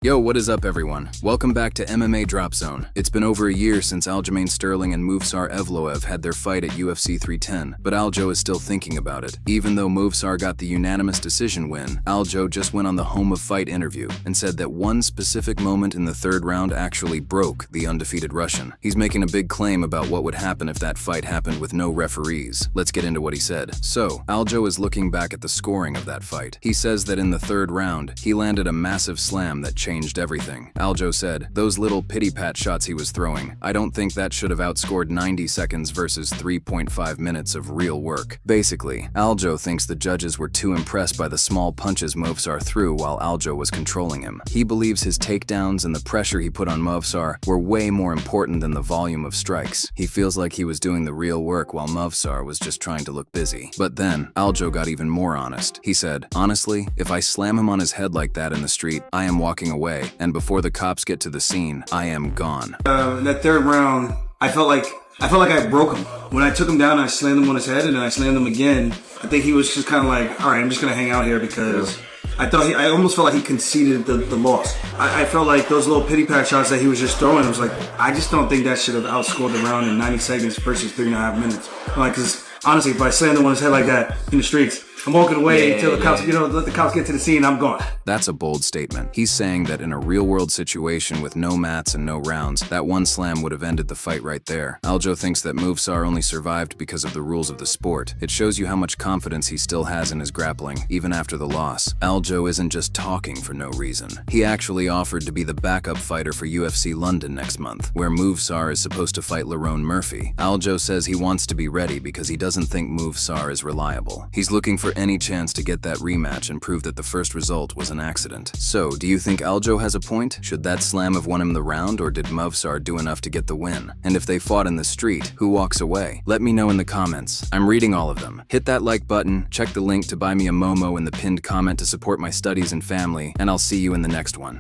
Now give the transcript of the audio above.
Yo, what is up everyone? Welcome back to MMA Drop Zone. It's been over a year since Aljamain Sterling and Movsar Evloev had their fight at UFC 310, but Aljo is still thinking about it. Even though Movsar got the unanimous decision win, Aljo just went on the Home of Fight interview and said that one specific moment in the third round actually broke the undefeated Russian. He's making a big claim about what would happen if that fight happened with no referees. Let's get into what he said. So, Aljo is looking back at the scoring of that fight. He says that in the third round, he landed a massive slam that changed everything. Aljo said, "Those little pity-pat shots he was throwing, I don't think that should have outscored 90 seconds versus 3.5 minutes of real work." Basically, Aljo thinks the judges were too impressed by the small punches Movsar threw while Aljo was controlling him. He believes his takedowns and the pressure he put on Movsar were way more important than the volume of strikes. He feels like he was doing the real work while Movsar was just trying to look busy. But then, Aljo got even more honest. He said, "Honestly, if I slam him on his head like that in the street, I am walking away. And before the cops get to the scene, I am gone." In that third round, I felt like I broke him. When I took him down, I slammed him on his head, and then I slammed him again. I think he was just kind of like, all right, I'm just gonna hang out here because I almost felt like he conceded the loss. I felt like those little pity pat shots that he was just throwing, I was like, I just don't think that should have outscored the round in 90 seconds versus 3.5 minutes. Like, cause honestly, if I slammed him on his head like that in the streets, I'm walking away until the cops, let the cops get to the scene, I'm gone. That's a bold statement. He's saying that in a real-world situation with no mats and no rounds, that one slam would have ended the fight right there. Aljo thinks that Movsar only survived because of the rules of the sport. It shows you how much confidence he still has in his grappling, even after the loss. Aljo isn't just talking for no reason. He actually offered to be the backup fighter for UFC London next month, where Movsar is supposed to fight Lerone Murphy. Aljo says he wants to be ready because he doesn't think Movsar is reliable. He's looking for any chance to get that rematch and prove that the first result was an accident. So, do you think Aljo has a point? Should that slam have won him the round, or did Movsar do enough to get the win? And if they fought in the street, who walks away? Let me know in the comments. I'm reading all of them. Hit that like button, check the link to buy me a Momo in the pinned comment to support my studies and family, and I'll see you in the next one.